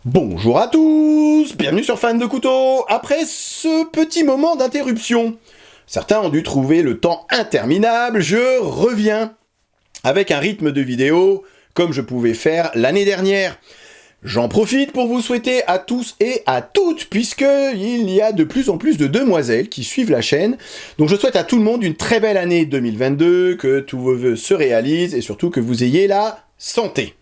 Bonjour à tous, bienvenue sur Fan de Couteau. Après ce petit moment d'interruption, certains ont dû trouver le temps interminable, je reviens avec un rythme de vidéo comme je pouvais faire l'année dernière. J'en profite pour vous souhaiter à tous et à toutes, puisqu'il y a de plus en plus de demoiselles qui suivent la chaîne. Donc je souhaite à tout le monde une très belle année 2022, que tous vos vœux se réalisent et surtout que vous ayez la santé.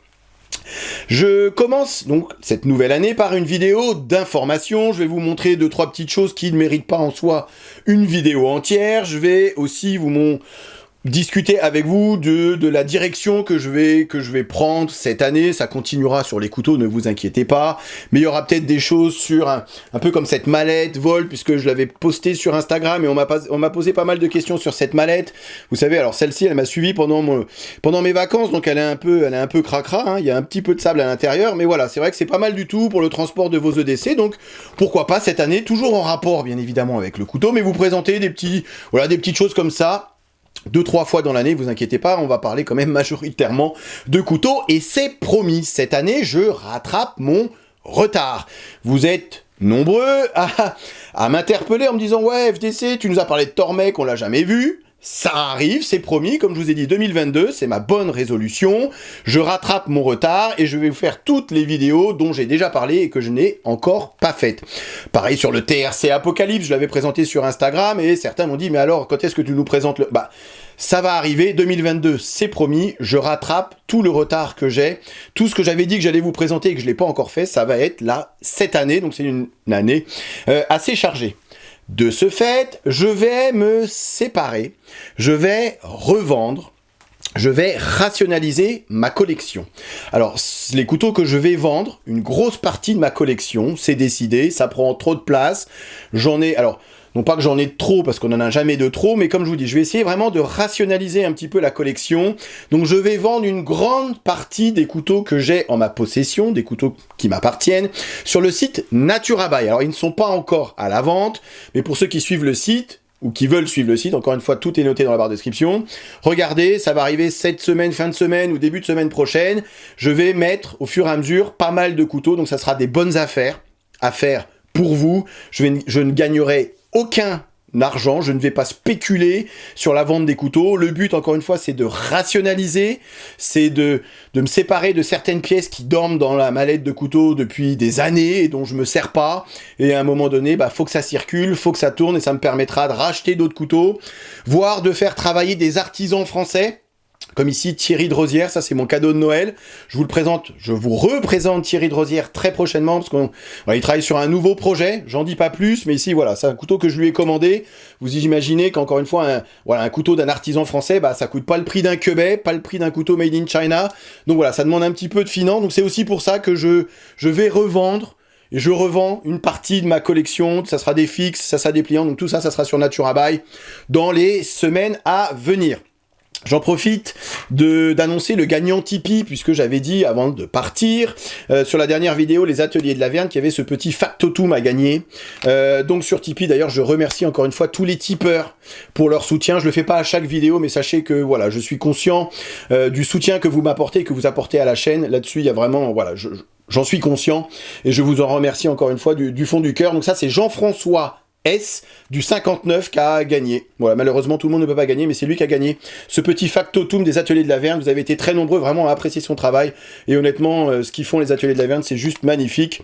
Je commence donc cette nouvelle année par une vidéo d'information. Je vais vous montrer 2-3 petites choses qui ne méritent pas en soi une vidéo entière. Je vais aussi discuter avec vous de la direction que je vais prendre cette année. Ça continuera sur les couteaux, ne vous inquiétez pas. Mais il y aura peut-être des choses sur un peu comme cette mallette Volt, puisque je l'avais posté sur Instagram et on m'a posé pas mal de questions sur cette mallette. Vous savez, alors celle-ci, elle m'a suivi pendant mes vacances, donc elle est un peu cracra, hein. Il y a un petit peu de sable à l'intérieur, mais voilà, c'est vrai que c'est pas mal du tout pour le transport de vos EDC, donc pourquoi pas cette année, toujours en rapport bien évidemment avec le couteau, mais vous présenter des petites choses comme ça. 2-3 fois dans l'année, vous inquiétez pas, on va parler quand même majoritairement de couteaux, et c'est promis, cette année, je rattrape mon retard. Vous êtes nombreux à m'interpeller en me disant « Ouais, FDC, tu nous as parlé de Tormec, on l'a jamais vu ». Ça arrive, c'est promis, comme je vous ai dit, 2022, c'est ma bonne résolution. Je rattrape mon retard et je vais vous faire toutes les vidéos dont j'ai déjà parlé et que je n'ai encore pas faites. Pareil sur le TRC Apocalypse, je l'avais présenté sur Instagram et certains m'ont dit « Mais alors, quand est-ce que tu nous présentes le... » Bah, ça va arriver, 2022, c'est promis, je rattrape tout le retard que j'ai. Tout ce que j'avais dit que j'allais vous présenter et que je ne l'ai pas encore fait, ça va être là, cette année, donc c'est une année assez chargée. De ce fait, je vais me séparer, je vais revendre, je vais rationaliser ma collection. Alors, les couteaux que je vais vendre, une grosse partie de ma collection, c'est décidé, ça prend trop de place, non pas que j'en ai trop, parce qu'on n'en a jamais de trop, mais comme je vous dis, je vais essayer vraiment de rationaliser un petit peu la collection. Donc je vais vendre une grande partie des couteaux que j'ai en ma possession, des couteaux qui m'appartiennent, sur le site Naturabuy. Alors ils ne sont pas encore à la vente, mais pour ceux qui suivent le site, ou qui veulent suivre le site, encore une fois, tout est noté dans la barre de description. Regardez, ça va arriver cette semaine, fin de semaine, ou début de semaine prochaine. Je vais mettre, au fur et à mesure, pas mal de couteaux, donc ça sera des bonnes affaires à faire pour vous. Je ne gagnerai aucun argent, je ne vais pas spéculer sur la vente des couteaux. Le but, encore une fois, c'est de rationaliser, c'est de me séparer de certaines pièces qui dorment dans la mallette de couteau depuis des années et dont je me sers pas. Et à un moment donné, faut que ça circule, faut que ça tourne et ça me permettra de racheter d'autres couteaux, voire de faire travailler des artisans français. Comme ici, Thierry de Rosière, ça c'est mon cadeau de Noël. Je vous représente Thierry de Rosière très prochainement, parce qu'il travaille sur un nouveau projet, j'en dis pas plus, mais ici voilà, c'est un couteau que je lui ai commandé. Vous imaginez qu'encore une fois, un couteau d'un artisan français, ça coûte pas le prix d'un Quebec, pas le prix d'un couteau made in China. Donc voilà, ça demande un petit peu de finance, donc c'est aussi pour ça que je vais revendre. Et je revends une partie de ma collection, ça sera des fixes, ça sera des pliants, donc tout ça, ça sera sur Naturabuy dans les semaines à venir. J'en profite d'annoncer le gagnant Tipeee, puisque j'avais dit avant de partir, sur la dernière vidéo, les ateliers de la Verne, qu'il y avait ce petit factotum à gagner. Donc sur Tipeee, d'ailleurs, je remercie encore une fois tous les tipeurs pour leur soutien. Je le fais pas à chaque vidéo, mais sachez que voilà, je suis conscient du soutien que vous m'apportez, que vous apportez à la chaîne. Là-dessus, il y a vraiment, voilà, j'en suis conscient, et je vous en remercie encore une fois du fond du cœur. Donc ça, c'est Jean-François S du 59 qui a gagné. Voilà, malheureusement tout le monde ne peut pas gagner, mais c'est lui qui a gagné ce petit factotum des ateliers de la Verne. Vous avez été très nombreux vraiment à apprécier son travail, et honnêtement, ce qu'ils font les ateliers de la Verne, c'est juste magnifique.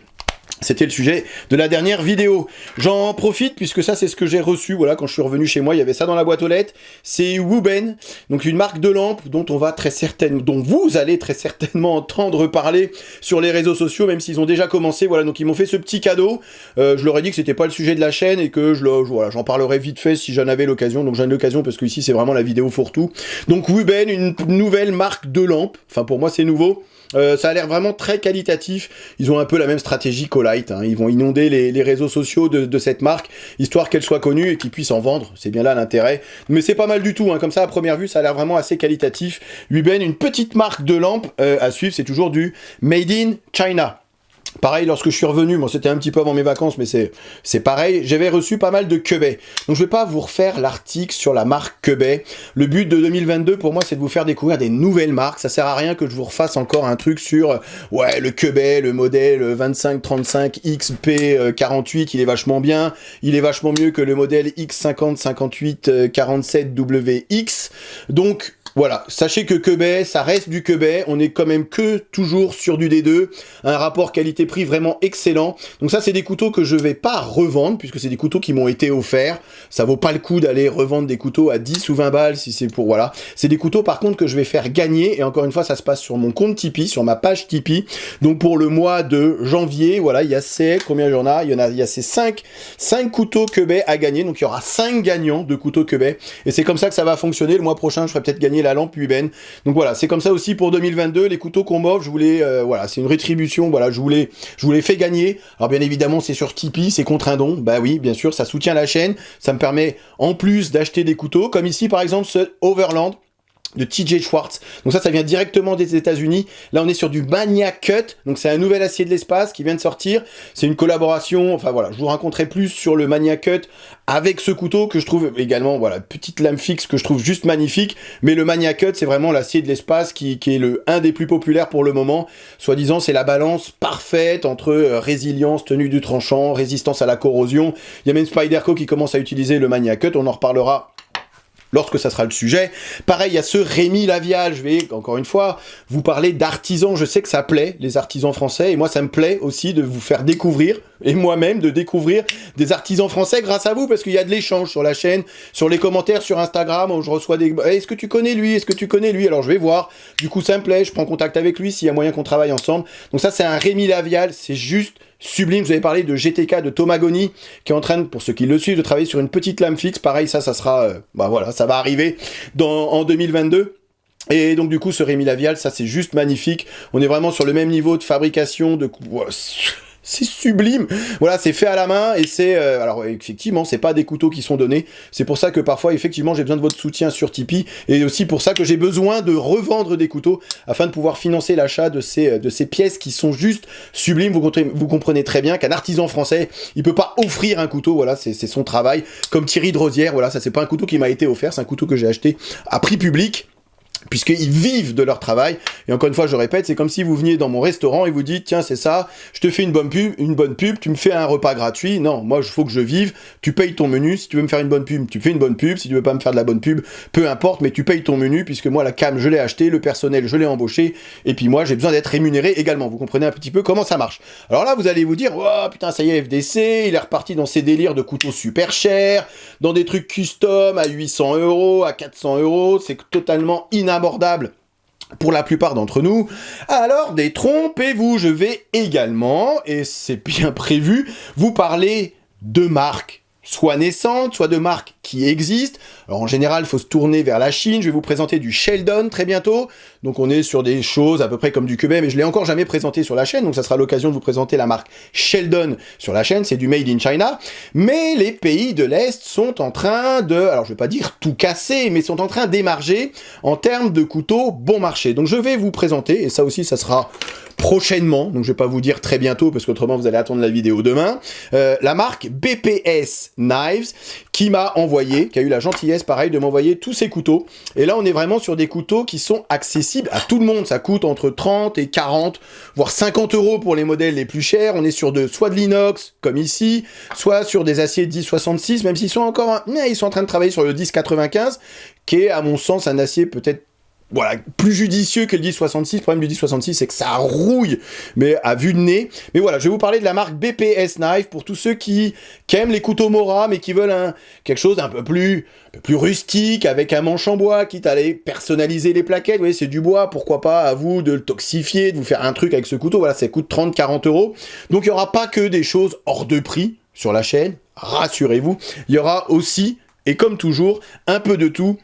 C'était le sujet de la dernière vidéo. J'en profite puisque ça c'est ce que j'ai reçu, voilà, quand je suis revenu chez moi, il y avait ça dans la boîte aux lettres. C'est Wooben, donc une marque de lampe dont vous allez très certainement entendre parler sur les réseaux sociaux, même s'ils ont déjà commencé. Voilà, donc ils m'ont fait ce petit cadeau. Je leur ai dit que c'était pas le sujet de la chaîne et que j'en parlerai vite fait si j'en avais l'occasion. Donc j'en ai l'occasion parce que ici c'est vraiment la vidéo fourre-tout. Donc Wooben, une nouvelle marque de lampe. Enfin pour moi c'est nouveau. Ça a l'air vraiment très qualitatif. Ils ont un peu la même stratégie qu'Olight, hein. Ils vont inonder les réseaux sociaux de cette marque, histoire qu'elle soit connue et qu'ils puissent en vendre. C'est bien là l'intérêt. Mais c'est pas mal du tout, hein. Comme ça, à première vue, ça a l'air vraiment assez qualitatif. Wooben, une petite marque de lampe à suivre, c'est toujours du Made in China. Pareil, lorsque je suis revenu, bon c'était un petit peu avant mes vacances, mais c'est pareil, j'avais reçu pas mal de Quebec. Donc je vais pas vous refaire l'article sur la marque Quebec. Le but de 2022 pour moi c'est de vous faire découvrir des nouvelles marques. Ça sert à rien que je vous refasse encore un truc sur ouais le Quebec, le modèle 2535 XP48, il est vachement bien. Il est vachement mieux que le modèle X50 58 47 WX. Donc voilà, sachez que Quebec, ça reste du Quebec, on est quand même que toujours sur du D2, un rapport qualité-prix vraiment excellent. Donc ça, c'est des couteaux que je vais pas revendre, puisque c'est des couteaux qui m'ont été offerts. Ça vaut pas le coup d'aller revendre des couteaux à 10 ou 20 balles si c'est pour, voilà. C'est des couteaux par contre que je vais faire gagner, et encore une fois, ça se passe sur mon compte Tipeee, sur ma page Tipeee. Donc pour le mois de janvier, voilà, il y a combien il y en a? Il y a ces 5 couteaux Quebec à gagner, donc il y aura 5 gagnants de couteaux Quebec, et c'est comme ça que ça va fonctionner. Le mois prochain, je ferai peut-être gagner la lampe UBN. Donc voilà, c'est comme ça aussi pour 2022, les couteaux qu'on m'offre, je voulais, voilà, c'est une rétribution, voilà, je vous les fais gagner. Alors bien évidemment, c'est sur Tipeee, c'est contre un don, bah oui, bien sûr, ça soutient la chaîne, ça me permet en plus d'acheter des couteaux, comme ici par exemple ce Overland de TJ Schwartz. Donc ça vient directement des États-Unis. Là, on est sur du Mania Cut. Donc c'est un nouvel acier de l'espace qui vient de sortir. C'est une collaboration. Enfin voilà, je vous raconterai plus sur le Mania Cut avec ce couteau que je trouve également, voilà, petite lame fixe que je trouve juste magnifique. Mais le Mania Cut, c'est vraiment l'acier de l'espace qui est un des plus populaires pour le moment. Soi-disant, c'est la balance parfaite entre résilience, tenue du tranchant, résistance à la corrosion. Il y a même Spyderco qui commence à utiliser le Mania Cut. On en reparlera lorsque ça sera le sujet. Pareil, il y a ce Rémi Lavial, je vais, encore une fois, vous parler d'artisans. Je sais que ça plaît, les artisans français, et moi, ça me plaît aussi de vous faire découvrir, et moi-même, de découvrir des artisans français grâce à vous, parce qu'il y a de l'échange sur la chaîne, sur les commentaires, sur Instagram, où je reçois des... Est-ce que tu connais lui? Est-ce que tu connais lui? Alors, je vais voir. Du coup, ça me plaît, je prends contact avec lui, s'il y a moyen qu'on travaille ensemble. Donc ça, c'est un Rémi Lavial, c'est juste sublime. Je vous avais parlé de GTK de Tomagoni qui est en train, pour ceux qui le suivent, de travailler sur une petite lame fixe. Pareil, ça sera, bah voilà, ça va arriver en 2022. Et donc du coup, ce Rémi Lavial, ça c'est juste magnifique. On est vraiment sur le même niveau de fabrication, de... C'est sublime. Voilà, c'est fait à la main et c'est... alors effectivement, c'est pas des couteaux qui sont donnés. C'est pour ça que parfois, effectivement, j'ai besoin de votre soutien sur Tipeee. Et aussi pour ça que j'ai besoin de revendre des couteaux afin de pouvoir financer l'achat de ces pièces qui sont juste sublimes. Vous comprenez très bien qu'un artisan français, il peut pas offrir un couteau. Voilà, c'est son travail. Comme Thierry de Rosière, voilà, ça c'est pas un couteau qui m'a été offert. C'est un couteau que j'ai acheté à prix public, puisqu'ils vivent de leur travail. Et encore une fois, je répète, c'est comme si vous veniez dans mon restaurant et vous dites, tiens, c'est ça, je te fais une bonne pub, tu me fais un repas gratuit. Non, moi, il faut que je vive, tu payes ton menu. Si tu veux me faire une bonne pub, tu fais une bonne pub. Si tu veux pas me faire de la bonne pub, peu importe, mais tu payes ton menu, puisque moi, la cam, je l'ai acheté, le personnel, je l'ai embauché, et puis moi, j'ai besoin d'être rémunéré également. Vous comprenez un petit peu comment ça marche. Alors là, vous allez vous dire, oh putain, ça y est, FDC, il est reparti dans ses délires de couteaux super chers, dans des trucs custom à 800 €, à 400 €, c'est totalement inabordable pour la plupart d'entre nous. Alors, détrompez-vous, je vais également, et c'est bien prévu, vous parler de marques soit naissantes, soit de marques qui existent. Alors en général, il faut se tourner vers la Chine. Je vais vous présenter du Sheldon très bientôt. Donc on est sur des choses à peu près comme du Quebec, mais je l'ai encore jamais présenté sur la chaîne, donc ça sera l'occasion de vous présenter la marque Sheldon sur la chaîne. C'est du Made in China. Mais les pays de l'Est sont en train de, alors je vais pas dire tout casser, mais sont en train d'émarger en termes de couteaux bon marché. Donc je vais vous présenter, et ça aussi ça sera prochainement, donc je vais pas vous dire très bientôt parce qu'autrement vous allez attendre la vidéo demain, la marque BPS Knives qui m'a envoyé, qui a eu la gentillesse pareil de m'envoyer tous ces couteaux, et là on est vraiment sur des couteaux qui sont accessibles à tout le monde. Ça coûte entre 30 et 40 voire 50 € pour les modèles les plus chers. On est sur soit de l'inox comme ici, soit sur des aciers 1066, même s'ils sont encore ils sont en train de travailler sur le 1095 qui est à mon sens un acier peut-être voilà, plus judicieux que le 1066. Le problème du 1066, c'est que ça rouille, mais à vue de nez. Mais voilà, je vais vous parler de la marque BPS Knife pour tous ceux qui aiment les couteaux Mora, mais qui veulent quelque chose d'un peu plus rustique, avec un manche en bois, quitte à aller personnaliser les plaquettes. Vous voyez, c'est du bois, pourquoi pas à vous de le toxifier, de vous faire un truc avec ce couteau. Voilà, ça coûte 30-40 €. Donc il n'y aura pas que des choses hors de prix sur la chaîne, rassurez-vous. Il y aura aussi, et comme toujours, un peu de tout.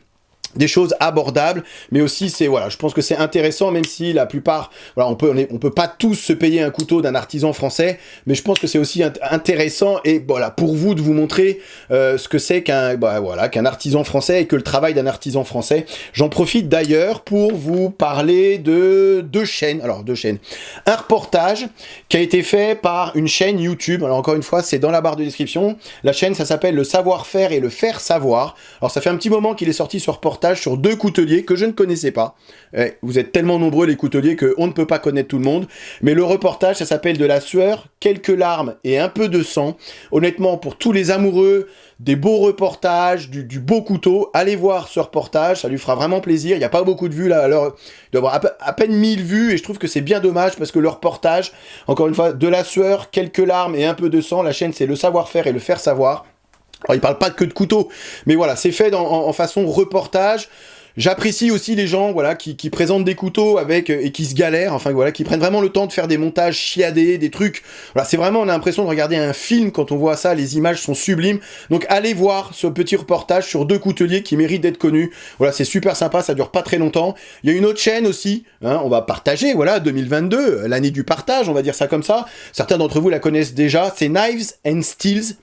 des choses abordables, mais aussi c'est voilà, je pense que c'est intéressant, même si la plupart, voilà, on peut pas tous se payer un couteau d'un artisan français, mais je pense que c'est aussi intéressant et voilà pour vous de vous montrer ce que c'est qu'un artisan français et que le travail d'un artisan français. J'en profite d'ailleurs pour vous parler de deux chaînes. Un reportage qui a été fait par une chaîne YouTube. Alors encore une fois, c'est dans la barre de description. La chaîne, ça s'appelle Le Savoir-faire et le Faire Savoir. Alors ça fait un petit moment qu'il est sorti ce reportage sur deux couteliers que je ne connaissais pas. Vous êtes tellement nombreux les couteliers qu'on ne peut pas connaître tout le monde. Mais le reportage, ça s'appelle De la sueur, quelques larmes et un peu de sang. Honnêtement, pour tous les amoureux des beaux reportages, du beau couteau, allez voir ce reportage, ça lui fera vraiment plaisir. Il n'y a pas beaucoup de vues là, alors il doit y avoir à peine 1000 vues et je trouve que c'est bien dommage parce que le reportage, encore une fois, De la sueur, quelques larmes et un peu de sang, la chaîne c'est Le Savoir-faire et le Faire Savoir. Alors, il parle pas que de couteau, mais voilà, c'est fait en façon reportage. J'apprécie aussi les gens, voilà, qui présentent des couteaux avec et qui se galèrent, enfin voilà, qui prennent vraiment le temps de faire des montages chiadés, des trucs. Voilà, c'est vraiment, on a l'impression de regarder un film quand on voit ça. Les images sont sublimes. Donc allez voir ce petit reportage sur deux couteliers qui méritent d'être connus. Voilà, c'est super sympa, ça dure pas très longtemps. Il y a une autre chaîne aussi, hein, on va partager, voilà, 2022, l'année du partage, on va dire ça comme ça. Certains d'entre vous la connaissent déjà. C'est Knives and Steels.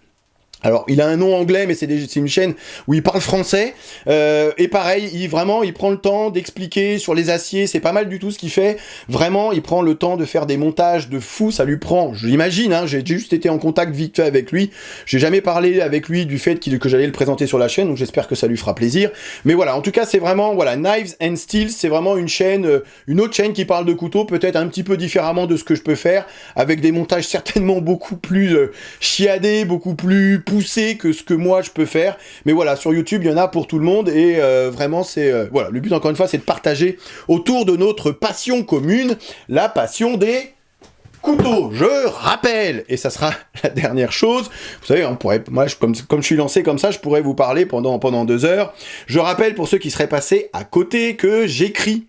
Alors, il a un nom anglais, mais c'est une chaîne où il parle français. Et pareil, il prend le temps d'expliquer sur les aciers. C'est pas mal du tout ce qu'il fait. Vraiment, il prend le temps de faire des montages de fou. Ça lui prend, je l'imagine, hein, j'ai juste été en contact vite fait avec lui. J'ai jamais parlé avec lui du fait que j'allais le présenter sur la chaîne, donc j'espère que ça lui fera plaisir. Mais voilà, en tout cas, c'est vraiment, voilà, Knives and Steels, c'est vraiment une chaîne, une autre chaîne qui parle de couteaux, peut-être un petit peu différemment de ce que je peux faire, avec des montages certainement beaucoup plus chiadés, beaucoup plus poussé que ce que moi je peux faire, mais voilà, sur YouTube il y en a pour tout le monde et vraiment c'est voilà, le but encore une fois c'est de partager autour de notre passion commune, la passion des couteaux. Je rappelle, et ça sera la dernière chose, vous savez, comme je suis lancé comme ça, je pourrais vous parler pendant 2 heures. Je rappelle pour ceux qui seraient passés à côté que j'écris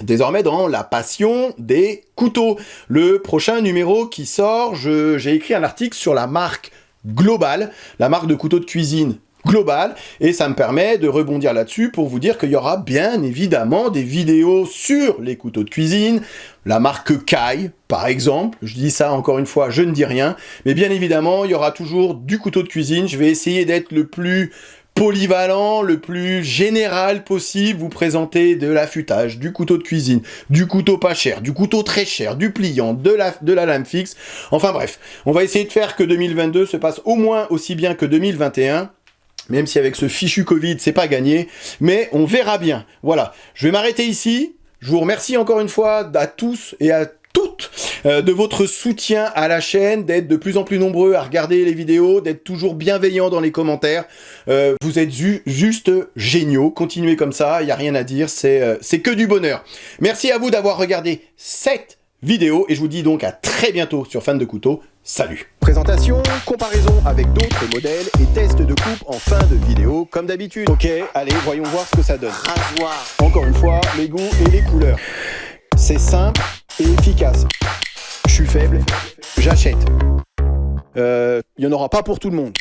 désormais dans la passion des couteaux. Le prochain numéro qui sort, j'ai écrit un article sur la marque Global, la marque de couteaux de cuisine Global, et ça me permet de rebondir là-dessus pour vous dire qu'il y aura bien évidemment des vidéos sur les couteaux de cuisine, la marque Kai par exemple, je dis ça encore une fois, je ne dis rien, mais bien évidemment il y aura toujours du couteau de cuisine. Je vais essayer d'être le plus polyvalent, le plus général possible, vous présenter de l'affûtage, du couteau de cuisine, du couteau pas cher, du couteau très cher, du pliant, de la lame fixe. Enfin bref, on va essayer de faire que 2022 se passe au moins aussi bien que 2021. Même si avec ce fichu Covid, c'est pas gagné, mais on verra bien. Voilà, je vais m'arrêter ici. Je vous remercie encore une fois à tous et à toutes de votre soutien à la chaîne, d'être de plus en plus nombreux à regarder les vidéos, d'être toujours bienveillants dans les commentaires. Vous êtes juste géniaux. Continuez comme ça, il n'y a rien à dire, c'est que du bonheur. Merci à vous d'avoir regardé cette vidéo et je vous dis donc à très bientôt sur Fan de Couteaux. Salut! Présentation, comparaison avec d'autres modèles et test de coupe en fin de vidéo comme d'habitude. Ok, allez, voyons voir ce que ça donne. Rasoir. Encore une fois, les goûts et les couleurs. C'est simple et efficace. Je suis faible, j'achète. Il n'y en aura pas pour tout le monde.